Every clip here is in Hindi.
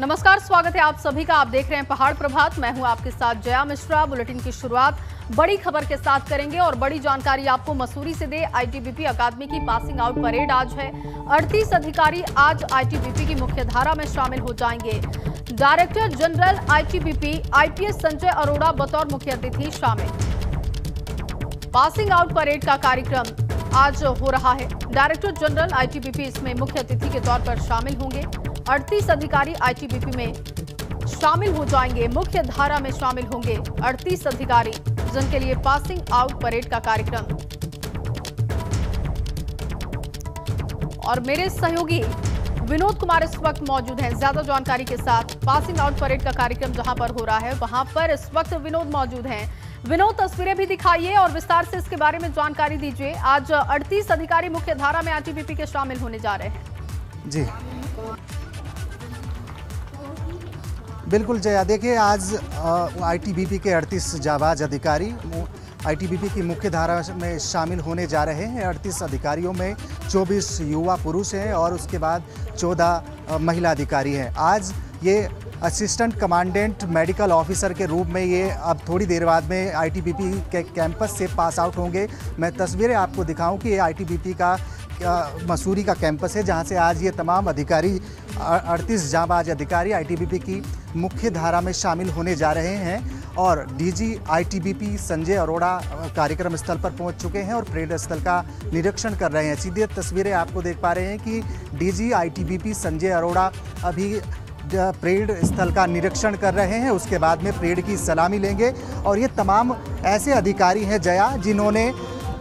नमस्कार, स्वागत है आप सभी का। आप देख रहे हैं पहाड़ प्रभात। मैं हूं आपके साथ जया मिश्रा। बुलेटिन की शुरुआत बड़ी खबर के साथ करेंगे और बड़ी जानकारी आपको मसूरी से दे आईटीबीपी अकादमी की पासिंग आउट परेड आज है। 38 अधिकारी आज आईटीबीपी की मुख्य धारा में शामिल हो जाएंगे। Director general ITBP IPS Sanjay Arora बतौर मुख्य अतिथि शामिल। पासिंग आउट परेड का कार्यक्रम आज हो रहा है। डायरेक्टर जनरल आईटीबीपी इसमें मुख्य अतिथि के तौर पर शामिल होंगे। 38 अधिकारी आईटीबीपी में शामिल हो जाएंगे, मुख्य धारा में शामिल होंगे 38 अधिकारी, जिनके लिए पासिंग आउट परेड का कार्यक्रम। और मेरे सहयोगी विनोद कुमार इस वक्त मौजूद हैं ज्यादा जानकारी के साथ। पासिंग आउट परेड का कार्यक्रम जहां पर हो रहा है वहां पर इस वक्त विनोद मौजूद हैं। विनोद, तस्वीरें भी दिखाइए और विस्तार से इसके बारे में जानकारी दीजिए। आज 38 अधिकारी मुख्य धारा में आईटीबीपी के शामिल होने जा रहे हैं। जी बिल्कुल जया, देखिए आज आईटीबीपी के 38 जाबाज अधिकारी आईटीबीपी की मुख्य धारा में शामिल होने जा रहे हैं। 38 अधिकारियों में 24 युवा पुरुष हैं और उसके बाद 14 महिला अधिकारी हैं। आज ये असिस्टेंट कमांडेंट मेडिकल ऑफिसर के रूप में ये अब थोड़ी देर बाद में आईटीबीपी के कैंपस से पास आउट होंगे। मैं तस्वीरें आपको दिखाऊं कि ये आईटीबीपी का मसूरी का कैंपस है, जहां से आज ये तमाम अधिकारी 38 जाबाज अधिकारी आईटीबीपी की मुख्य धारा में शामिल होने जा रहे हैं। और डीजी आईटीबीपी संजय अरोड़ा कार्यक्रम स्थल पर पहुंच चुके हैं और परेड स्थल का निरीक्षण कर रहे हैं। सीधे तस्वीरें आपको देख पा रहे हैं कि डीजी आईटीबीपी संजय अरोड़ा अभी परेड स्थल का निरीक्षण कर रहे हैं। उसके बाद में परेड की सलामी लेंगे। और ये तमाम ऐसे अधिकारी हैं जया, जिन्होंने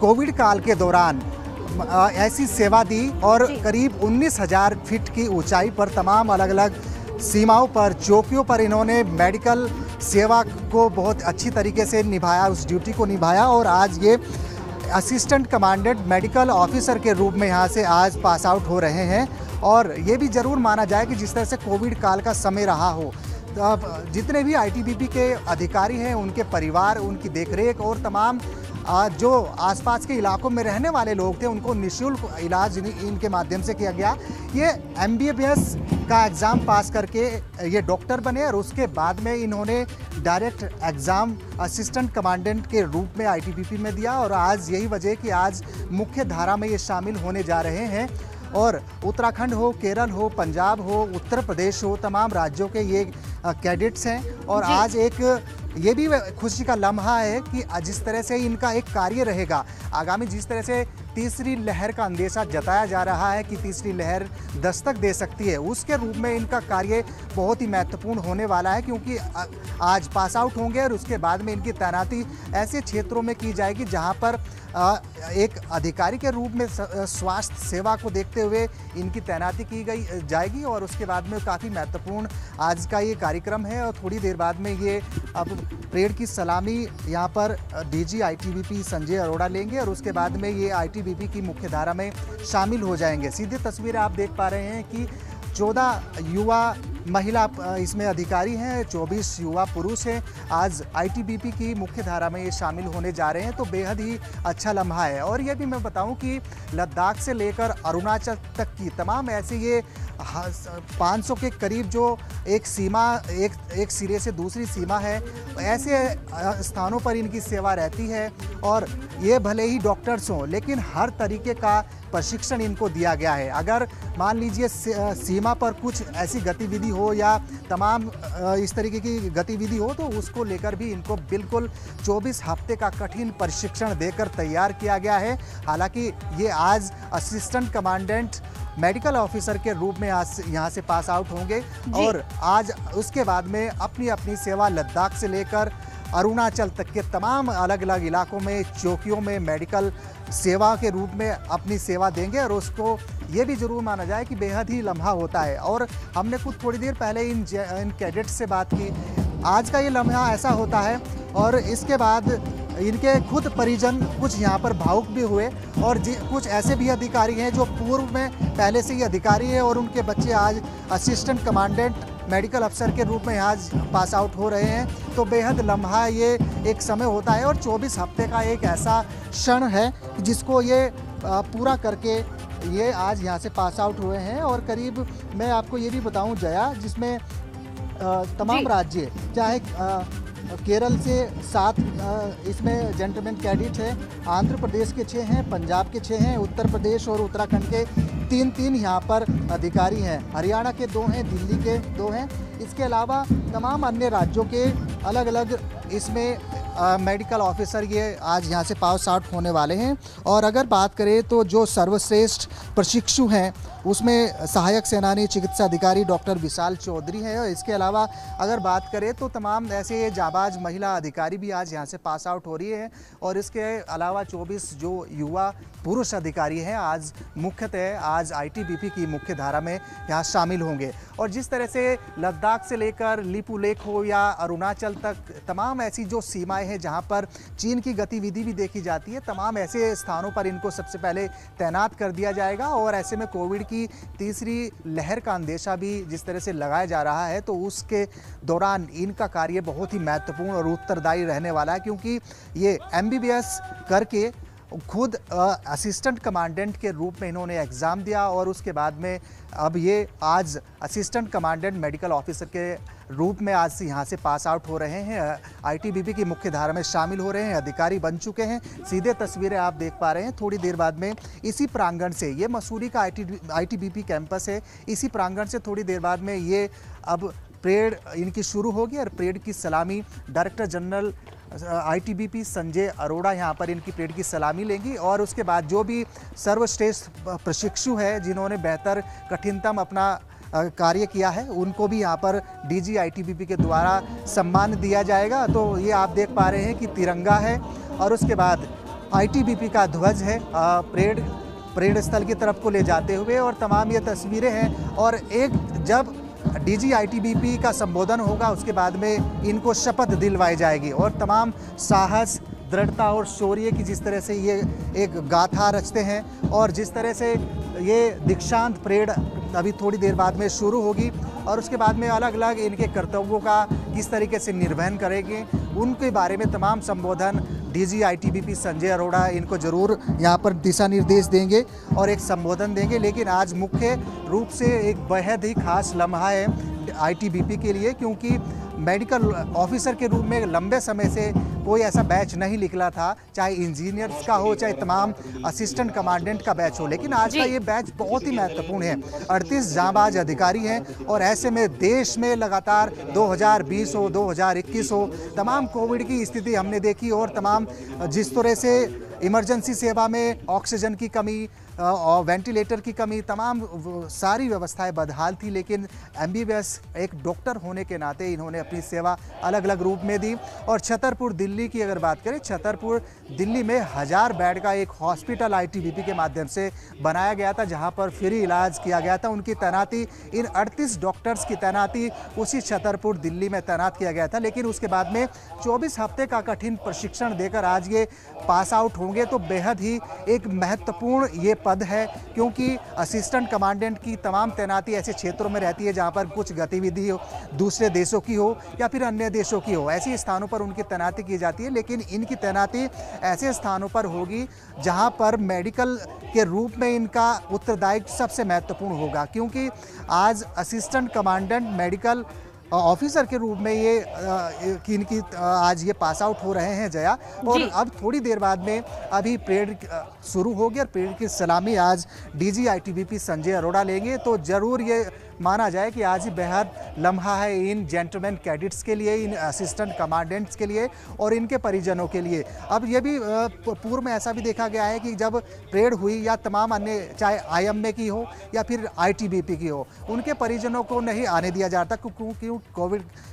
कोविड काल के दौरान ऐसी सेवा दी और करीब 19,000 फीट की ऊंचाई पर तमाम अलग अलग सीमाओं पर, चौकियों पर इन्होंने मेडिकल सेवा को बहुत अच्छी तरीके से निभाया, उस ड्यूटी को निभाया। और आज ये असिस्टेंट कमांडेंट मेडिकल ऑफिसर के रूप में यहाँ से आज पास आउट हो रहे हैं। और ये भी ज़रूर माना जाए कि जिस तरह से कोविड काल का समय रहा हो, तो जितने भी आईटीबीपी के अधिकारी हैं, उनके परिवार, उनकी देखरेख और तमाम जो आसपास के इलाकों में रहने वाले लोग थे, उनको निःशुल्क इलाज इनके माध्यम से किया गया। ये एमबीबीएस का एग्ज़ाम पास करके ये डॉक्टर बने और उसके बाद में इन्होंने डायरेक्ट एग्ज़ाम असिस्टेंट कमांडेंट के रूप में आईटीबीपी में दिया। और आज यही वजह कि आज मुख्य धारा में ये शामिल होने जा रहे हैं। और उत्तराखंड हो, केरल हो, पंजाब हो, उत्तर प्रदेश हो, तमाम राज्यों के ये कैडेट्स हैं। और आज एक ये भी खुशी का लम्हा है कि जिस तरह से इनका एक कार्य रहेगा आगामी, जिस तरह से तीसरी लहर का अंदेशा जताया जा रहा है कि तीसरी लहर दस्तक दे सकती है, उसके रूप में इनका कार्य बहुत ही महत्वपूर्ण होने वाला है। क्योंकि आज पास आउट होंगे और उसके बाद में इनकी तैनाती ऐसे क्षेत्रों में की जाएगी जहां पर एक अधिकारी के रूप में स्वास्थ्य सेवा को देखते हुए इनकी तैनाती की जाएगी। और उसके बाद में काफ़ी महत्वपूर्ण आज का ये कार्यक्रम है। और थोड़ी देर बाद में ये अब परेड की सलामी यहाँ पर डीजी आईटीबीपी संजय अरोड़ा लेंगे और उसके बाद में ये आईटीबीपी की मुख्य धारा में शामिल हो जाएंगे। सीधी तस्वीरें आप देख पा रहे हैं कि 14 युवा महिला इसमें अधिकारी हैं, 24 युवा पुरुष हैं। आज आईटीबीपी की मुख्य धारा में ये शामिल होने जा रहे हैं, तो बेहद ही अच्छा लम्हा है। और ये भी मैं बताऊं कि लद्दाख से लेकर अरुणाचल तक की तमाम ऐसे ये 500 के करीब जो एक सीमा, एक सिरे से दूसरी सीमा है, ऐसे स्थानों पर इनकी सेवा रहती है। और ये भले ही डॉक्टर्स हों, लेकिन हर तरीके का प्रशिक्षण इनको दिया गया है। अगर मान लीजिए सीमा पर कुछ ऐसी गतिविधि हो या तमाम इस तरीके की गतिविधि हो, तो उसको लेकर भी इनको बिल्कुल 24 हफ्ते का कठिन प्रशिक्षण देकर तैयार किया गया है। हालांकि ये आज असिस्टेंट कमांडेंट मेडिकल ऑफिसर के रूप में आज यहाँ से पास आउट होंगे। और आज उसके बाद में अपनी अपनी सेवा लद्दाख से लेकर अरुणाचल तक के तमाम अलग अलग इलाकों में, चौकियों में मेडिकल सेवा के रूप में अपनी सेवा देंगे। और उसको ये भी ज़रूर माना जाए कि बेहद ही लम्हा होता है। और हमने कुछ थोड़ी देर पहले इन कैडेट्स से बात की। आज का ये लम्हा ऐसा होता है। और इसके बाद इनके खुद परिजन कुछ यहाँ पर भावुक भी हुए। और कुछ ऐसे भी अधिकारी हैं जो पूर्व में पहले से ही अधिकारी हैं और उनके बच्चे आज असिस्टेंट कमांडेंट मेडिकल अफसर के रूप में आज पास आउट हो रहे हैं। तो बेहद लम्हा ये एक समय होता है और 24 हफ्ते का एक ऐसा क्षण है जिसको ये पूरा करके ये आज यहाँ से पास आउट हुए हैं। और करीब मैं आपको ये भी बताऊँ जया, जिसमें तमाम राज्य, चाहे केरल से 7 इसमें जेंटलमैन कैडेट है, आंध्र प्रदेश के 6 हैं, पंजाब के 6 हैं, उत्तर प्रदेश और उत्तराखंड के 3 यहाँ पर अधिकारी हैं, हरियाणा के 2 हैं, दिल्ली के 2 हैं। इसके अलावा तमाम अन्य राज्यों के अलग अलग इसमें मेडिकल ऑफिसर ये आज यहाँ से पास आउट होने वाले हैं। और अगर बात करें तो जो सर्वश्रेष्ठ प्रशिक्षु हैं उसमें सहायक सेनानी चिकित्सा अधिकारी डॉक्टर विशाल चौधरी हैं। और इसके अलावा अगर बात करें तो तमाम ऐसे जाबाज महिला अधिकारी भी आज यहाँ से पास आउट हो रही हैं। और इसके अलावा 24 जो युवा पुरुष अधिकारी हैं आज मुख्यतः आज आईटीबीपी की मुख्य धारा में यहाँ शामिल होंगे। और जिस तरह से लद्दाख से लेकर लिपुलेख हो या अरुणाचल तक तमाम ऐसी जो सीमाएं हैं जहाँ पर चीन की गतिविधि भी देखी जाती है, तमाम ऐसे स्थानों पर इनको सबसे पहले तैनात कर दिया जाएगा। और ऐसे में कोविड की तीसरी लहर का अंदेशा भी जिस तरह से लगाया जा रहा है तो उसके दौरान इनका कार्य बहुत ही महत्वपूर्ण और उत्तरदायी रहने वाला है, क्योंकि ये एमबीबीएस करके खुद असिस्टेंट कमांडेंट के रूप में इन्होंने एग्ज़ाम दिया और उसके बाद में अब ये आज असिस्टेंट कमांडेंट मेडिकल ऑफिसर के रूप में आज यहाँ से पास आउट हो रहे हैं, आईटीबीपी की मुख्य धारा में शामिल हो रहे हैं, अधिकारी बन चुके हैं। सीधे तस्वीरें आप देख पा रहे हैं। थोड़ी देर बाद में इसी प्रांगण से, ये मसूरी का आईटीबीपी कैंपस है, इसी प्रांगण से थोड़ी देर बाद में ये अब परेड इनकी शुरू होगी और परेड की सलामी director general ITBP Sanjay Arora यहाँ पर इनकी परेड की सलामी लेंगी। और उसके बाद जो भी सर्वश्रेष्ठ प्रशिक्षु है जिन्होंने बेहतर कठिनतम अपना कार्य किया है उनको भी यहाँ पर डीजी आईटीबीपी के द्वारा सम्मान दिया जाएगा। तो ये आप देख पा रहे हैं कि तिरंगा है और उसके बाद आईटीबीपी का ध्वज है परेड स्थल की तरफ को ले जाते हुए, और तमाम ये तस्वीरें हैं। और एक जब डीजी आईटीबीपी का संबोधन होगा उसके बाद में इनको शपथ दिलवाई जाएगी और तमाम साहस, दृढ़ता और शौर्य की जिस तरह से ये एक गाथा रचते हैं और जिस तरह से ये दीक्षांत परेड अभी थोड़ी देर बाद में शुरू होगी और उसके बाद में अलग अलग इनके कर्तव्यों का किस तरीके से निर्वहन करेंगे उनके बारे में तमाम संबोधन डीजी आईटीबीपी संजय अरोड़ा इनको जरूर यहाँ पर दिशा निर्देश देंगे और एक संबोधन देंगे। लेकिन आज मुख्य रूप से एक बेहद ही खास लम्हा है आईटीबीपी के लिए, क्योंकि मेडिकल ऑफिसर के रूप में लंबे समय से कोई ऐसा बैच नहीं निकला था, चाहे इंजीनियर्स का हो चाहे तमाम असिस्टेंट कमांडेंट का बैच हो। लेकिन आज का ये बैच बहुत ही महत्वपूर्ण है। 38 जांबाज अधिकारी हैं और ऐसे में देश में लगातार 2020 हो 2021 हो तमाम कोविड की स्थिति हमने देखी और तमाम जिस तरह से इमरजेंसी सेवा में ऑक्सीजन की कमी और वेंटिलेटर की कमी, तमाम सारी व्यवस्थाएं बदहाल थी। लेकिन एमबीबीएस एक डॉक्टर होने के नाते इन्होंने अपनी सेवा अलग अलग रूप में दी। और छतरपुर दिल्ली की अगर बात करें, छतरपुर दिल्ली में 1000 बेड का एक हॉस्पिटल आईटीबीपी के माध्यम से बनाया गया था, जहां पर फ्री इलाज किया गया था। उनकी तैनाती, इन 38 डॉक्टर्स की तैनाती उसी छतरपुर दिल्ली में तैनात किया गया था। लेकिन उसके बाद में 24 हफ्ते का कठिन प्रशिक्षण देकर आज ये पास आउट होंगे, तो बेहद ही एक महत्वपूर्ण ये पद है, क्योंकि असिस्टेंट कमांडेंट की तमाम तैनाती ऐसे क्षेत्रों में रहती है जहां पर कुछ गतिविधि हो, दूसरे देशों की हो या फिर अन्य देशों की हो, ऐसे स्थानों पर उनकी तैनाती की जाती है। लेकिन इनकी तैनाती ऐसे स्थानों पर होगी जहां पर मेडिकल के रूप में इनका उत्तरदायित्व सबसे महत्वपूर्ण होगा, क्योंकि आज असिस्टेंट कमांडेंट मेडिकल ऑफिसर के रूप में ये इनकी आज ये पास आउट हो रहे हैं जया। और अब थोड़ी देर बाद में अभी परेड शुरू होगी और परेड की सलामी आज डीजी आईटीबीपी संजय अरोड़ा लेंगे। तो जरूर ये माना जाए कि आज ही बेहद लम्हा है इन जेंटलमैन कैडेट्स के लिए, इन असिस्टेंट कमांडेंट्स के लिए और इनके परिजनों के लिए। अब ये भी पूर्व में ऐसा भी देखा गया है कि जब परेड हुई या तमाम अन्य चाहे आईएमए की हो या फिर आईटीबीपी की हो, उनके परिजनों को नहीं आने दिया जाता, क्योंकि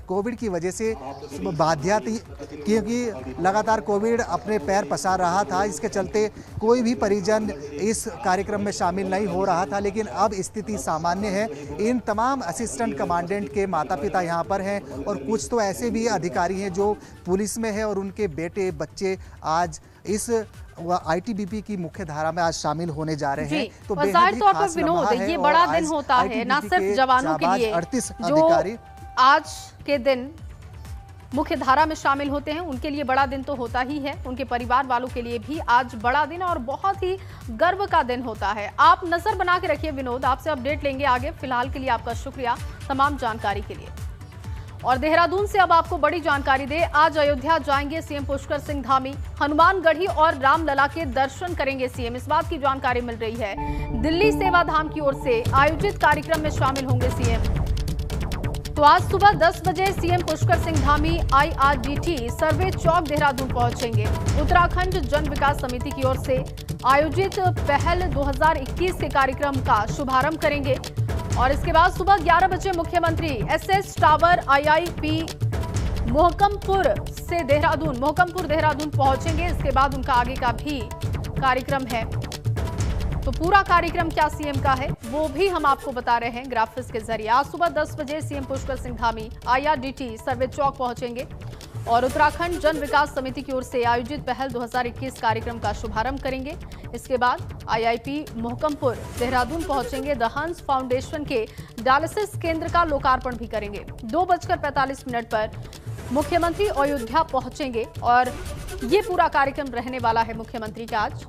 कोविड की वजह से बाध्या थी, क्योंकि लगातार कोविड अपने पैर पसार रहा था। इसके चलते कोई भी परिजन इस कार्यक्रम में शामिल नहीं हो रहा था। लेकिन अब स्थिति सामान्य है। इन तमाम असिस्टेंट कमांडेंट के माता पिता यहाँ पर हैं और कुछ तो ऐसे भी अधिकारी हैं जो पुलिस में है और उनके बेटे बच्चे आज इस आईटीबीपी की मुख्य धारा में आज शामिल होने जा रहे हैं। तो जाहिर तौर पर विनोद, ये बड़ा दिन होता है ना सिर्फ जवानों के लिए, 38 अधिकारी आज के दिन मुख्य धारा में शामिल होते हैं, उनके लिए बड़ा दिन तो होता ही है, उनके परिवार वालों के लिए भी आज बड़ा दिन और बहुत ही गर्व का दिन होता है। आप नजर बना के रखिए विनोद, आपसे अपडेट लेंगे आगे। फिलहाल के लिए आपका शुक्रिया तमाम जानकारी के लिए। और देहरादून से अब आपको बड़ी जानकारी दे, आज अयोध्या जाएंगे सीएम पुष्कर सिंह धामी। हनुमानगढ़ी और रामलला के दर्शन करेंगे सीएम, इस बात की जानकारी मिल रही है। दिल्ली सेवा धाम की ओर से आयोजित कार्यक्रम में शामिल होंगे सीएम। तो आज सुबह 10 बजे सीएम पुष्कर सिंह धामी IRDT सर्वे चौक देहरादून पहुंचेंगे। उत्तराखंड जन विकास समिति की ओर से आयोजित पहल 2021 के कार्यक्रम का शुभारंभ करेंगे और इसके बाद सुबह 11 बजे मुख्यमंत्री SS tower IIP Mohkampur Dehradun पहुंचेंगे। इसके बाद उनका आगे का भी कार्यक्रम है। तो पूरा कार्यक्रम क्या सीएम का है वो भी हम आपको बता रहे हैं ग्राफिक्स के जरिए। आज सुबह 10 बजे सीएम पुष्कर सिंह धामी IRDT सर्वे चौक पहुंचेंगे और उत्तराखंड जन विकास समिति की ओर से आयोजित पहल 2021 कार्यक्रम का शुभारंभ करेंगे। इसके बाद IIP मोहकमपुर देहरादून पहुंचेंगे। द हंस फाउंडेशन के डायलिसिस केंद्र का लोकार्पण भी करेंगे। 2:45 पर मुख्यमंत्री अयोध्या पहुंचेंगे और ये पूरा कार्यक्रम रहने वाला है मुख्यमंत्री का आज।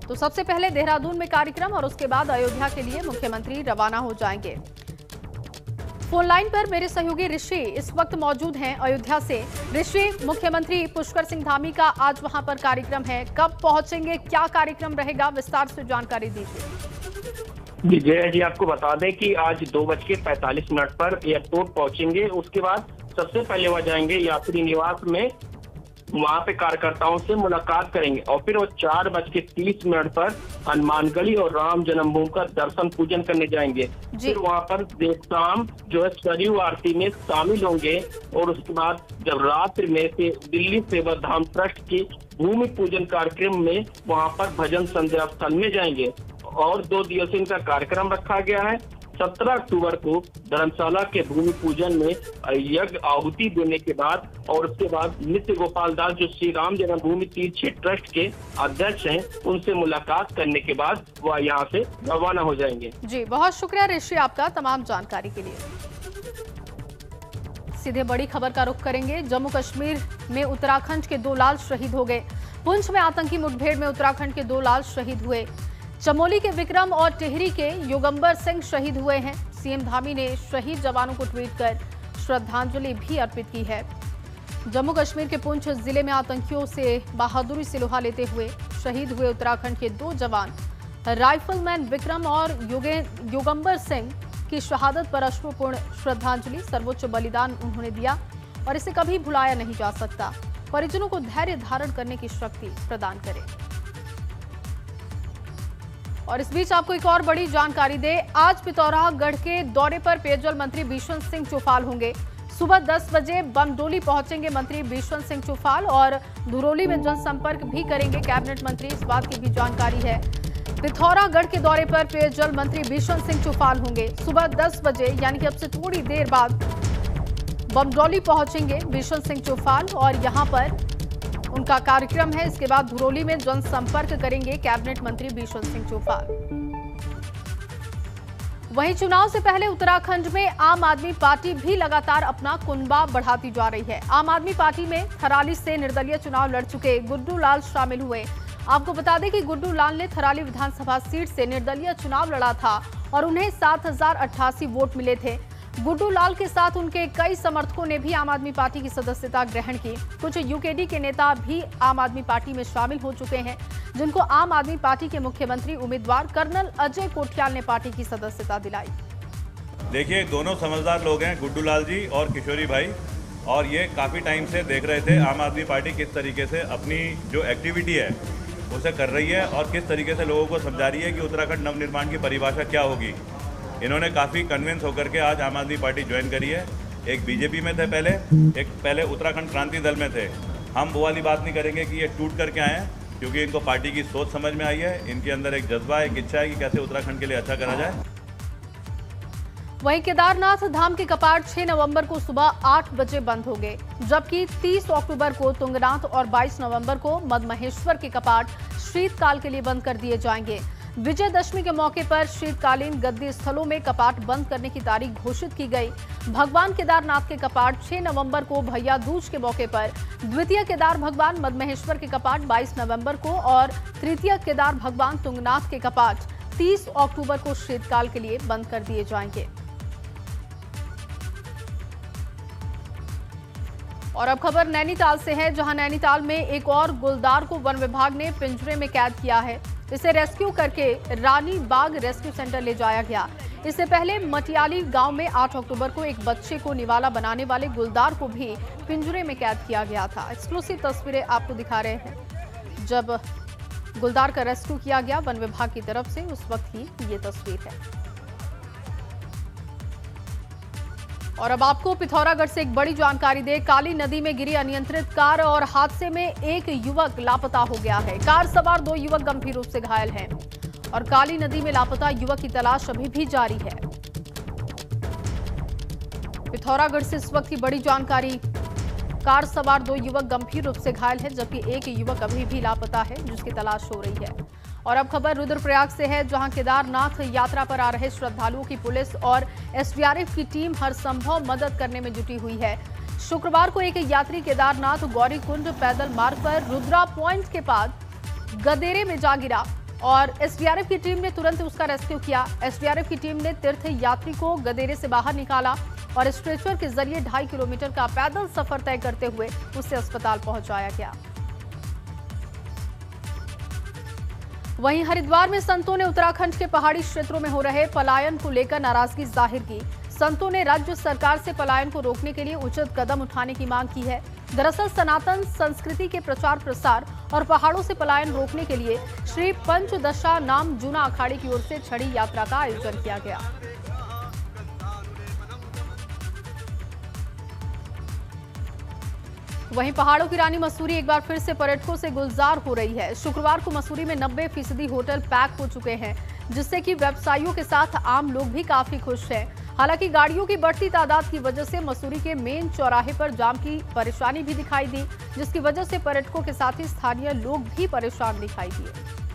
तो सबसे पहले देहरादून में कार्यक्रम और उसके बाद अयोध्या के लिए मुख्यमंत्री रवाना हो जाएंगे। फोन लाइन पर मेरे सहयोगी ऋषि इस वक्त मौजूद हैं अयोध्या से। ऋषि, मुख्यमंत्री पुष्कर सिंह धामी का आज वहां पर कार्यक्रम है, कब पहुंचेंगे, क्या कार्यक्रम रहेगा, विस्तार से जानकारी दीजिए। जी जय जी, आपको बता दें कि आज 2:45 पर एयरपोर्ट पहुंचेंगे। उसके बाद सबसे पहले वह जाएंगे यात्री निवास में, वहां पे कार्यकर्ताओं से मुलाकात करेंगे और फिर वो 4:30 पर हनुमानगढ़ी और राम जन्मभूमि का दर्शन पूजन करने जाएंगे। फिर वहां पर देर शाम जो है सरयू आरती में शामिल होंगे और उसके बाद जब रात्रि में से दिल्ली सेवा धाम ट्रस्ट की भूमि पूजन कार्यक्रम में वहां पर भजन संध्या स्थल में जाएंगे। और 2 दिवसीय इनका कार्यक्रम रखा गया है। 17 अक्टूबर को धर्मशाला के भूमि पूजन में यज्ञ आहुति देने के बाद और उसके बाद नित्य गोपाल दास जो श्री राम जन्मभूमि तीर्थ क्षेत्र ट्रस्ट के अध्यक्ष हैं, उनसे मुलाकात करने के बाद वह यहाँ से रवाना हो जाएंगे। जी बहुत शुक्रिया ऋषि आपका तमाम जानकारी के लिए। सीधे बड़ी खबर का रुख करेंगे। जम्मू कश्मीर में उत्तराखंड के 2 लाल शहीद हो गए। पुंछ में आतंकी मुठभेड़ में उत्तराखंड के 2 लाल शहीद हुए। चमोली के विक्रम और टिहरी के योगंबर सिंह शहीद हुए हैं। सीएम धामी ने शहीद जवानों को ट्वीट कर श्रद्धांजलि भी अर्पित की है। जम्मू कश्मीर के पुंछ जिले में आतंकियों से बहादुरी से लोहा लेते हुए शहीद हुए उत्तराखंड के 2 जवान राइफलमैन विक्रम और योगंबर सिंह की शहादत पर अश्रुपूर्ण श्रद्धांजलि। सर्वोच्च बलिदान उन्होंने दिया और इसे कभी भुलाया नहीं जा सकता। परिजनों को धैर्य धारण करने की शक्ति प्रदान करे। और इस बीच आपको एक और बड़ी जानकारी दे, आज पिथौरागढ़ के दौरे पर पेयजल मंत्री बिशन सिंह चौफाल होंगे। सुबह 10 बजे बमडोली पहुंचेंगे मंत्री बिशन सिंह चौफाल और धुरोली में जनसंपर्क भी करेंगे कैबिनेट मंत्री, इस बात की भी जानकारी है। पिथौरागढ़ के दौरे पर पेयजल मंत्री बिशन सिंह चौफाल होंगे। सुबह 10 बजे यानी कि अब से थोड़ी देर बाद बमडोली पहुंचेंगे बिशन सिंह चौफाल और यहां पर उनका कार्यक्रम है। इसके बाद धुरोली में जनसंपर्क करेंगे कैबिनेट मंत्री बिशन सिंह चौफाल। वहीं चुनाव से पहले उत्तराखंड में आम आदमी पार्टी भी लगातार अपना कुनबा बढ़ाती जा रही है। आम आदमी पार्टी में थराली से निर्दलीय चुनाव लड़ चुके गुड्डू लाल शामिल हुए। आपको बता दें कि गुड्डू लाल ने थराली विधानसभा सीट से निर्दलीय चुनाव लड़ा था और उन्हें 7088 वोट मिले थे। गुड्डू लाल के साथ उनके कई समर्थकों ने भी आम आदमी पार्टी की सदस्यता ग्रहण की। कुछ यूकेडी के नेता भी आम आदमी पार्टी में शामिल हो चुके हैं, जिनको आम आदमी पार्टी के मुख्यमंत्री उम्मीदवार कर्नल अजय कोठियाल ने पार्टी की सदस्यता दिलाई। देखिए, दोनों समझदार लोग हैं, गुड्डू लाल जी और किशोरी भाई, और ये काफ़ी टाइम से देख रहे थे आम आदमी पार्टी किस तरीके से अपनी जो एक्टिविटी है उसे कर रही है और किस तरीके से लोगों को समझा रही है कि उत्तराखंड नवनिर्माण की परिभाषा क्या होगी। इन्होंने काफ़ी कन्विंस होकर के आज आम आदमी पार्टी ज्वाइन करी है। एक बीजेपी में थे पहले उत्तराखंड क्रांति दल में थे। हम वो वाली बात नहीं करेंगे कि ये टूट करके आए हैं, क्योंकि इनको पार्टी की सोच समझ में आई है। इनके अंदर एक जज्बा, एक इच्छा है कि कैसे उत्तराखंड के लिए अच्छा करा जाए। वहीं केदारनाथ धाम के कपाट 6 नवंबर को सुबह 8 बजे बंद हो गए, जबकि 30 अक्टूबर को तुंगनाथ और 22 नवंबर को मदमहेश्वर के कपाट शीतकाल के लिए बंद कर दिए जाएंगे। विजयदशमी के मौके पर शीतकालीन गद्दी स्थलों में कपाट बंद करने की तारीख घोषित की गई। भगवान केदारनाथ के कपाट 6 नवंबर को भैया दूज के मौके पर, द्वितीय केदार भगवान मदमहेश्वर के कपाट 22 नवंबर को और तृतीय केदार भगवान तुंगनाथ के कपाट 30 अक्टूबर को शीतकाल के लिए बंद कर दिए जाएंगे। और अब खबर नैनीताल से है, जहां नैनीताल में एक और गुलदार को वन विभाग ने पिंजरे में कैद किया है। इसे रेस्क्यू करके रानी बाग रेस्क्यू सेंटर ले जाया गया। इससे पहले मटियाली गांव में 8 अक्टूबर को एक बच्चे को निवाला बनाने वाले गुलदार को भी पिंजरे में कैद किया गया था। एक्सक्लूसिव तस्वीरें आपको दिखा रहे हैं। जब गुलदार का रेस्क्यू किया गया वन विभाग की तरफ से, उस वक्त की ये तस्वीर है। और अब आपको पिथौरागढ़ से एक बड़ी जानकारी दे। काली नदी में गिरी अनियंत्रित कार और हादसे में एक युवक लापता हो गया है। कार सवार 2 युवक गंभीर रूप से घायल हैं और काली नदी में लापता युवक की तलाश अभी भी जारी है। पिथौरागढ़ से इस वक्त की बड़ी जानकारी। कार सवार 2 युवक गंभीर रूप से घायल है, जबकि एक युवक अभी भी लापता है, जिसकी तलाश हो रही है। और अब खबर रुद्रप्रयाग से है, जहां केदारनाथ यात्रा पर आ रहे श्रद्धालुओं की पुलिस और एसडीआरएफ की टीम हर संभव मदद करने में जुटी हुई है। शुक्रवार को एक यात्री केदारनाथ गौरीकुंड पैदल मार्ग पर रुद्रा पॉइंट के पास गदेरे में जा गिरा और एसडीआरएफ की टीम ने तुरंत उसका रेस्क्यू किया। एसडीआरएफ की टीम ने तीर्थ यात्री को गदेरे से बाहर निकाला और स्ट्रेचर के जरिए 2.5 किलोमीटर का पैदल सफर तय करते हुए उसे अस्पताल पहुंचाया गया। वहीं हरिद्वार में संतों ने उत्तराखंड के पहाड़ी क्षेत्रों में हो रहे पलायन को लेकर नाराजगी जाहिर की। संतों ने राज्य सरकार से पलायन को रोकने के लिए उचित कदम उठाने की मांग की है। दरअसल सनातन संस्कृति के प्रचार प्रसार और पहाड़ों से पलायन रोकने के लिए श्री पंचदशा नाम जूना अखाड़े की ओर से छड़ी यात्रा का आयोजन किया गया। वहीं पहाड़ों की रानी मसूरी एक बार फिर से पर्यटकों से गुलजार हो रही है। शुक्रवार को मसूरी में 90% होटल पैक हो चुके हैं, जिससे कि व्यवसायियों के साथ आम लोग भी काफी खुश हैं। हालांकि गाड़ियों की बढ़ती तादाद की वजह से मसूरी के मेन चौराहे पर जाम की परेशानी भी दिखाई दी, जिसकी वजह से पर्यटकों के साथ ही स्थानीय लोग भी परेशान दिखाई दिए।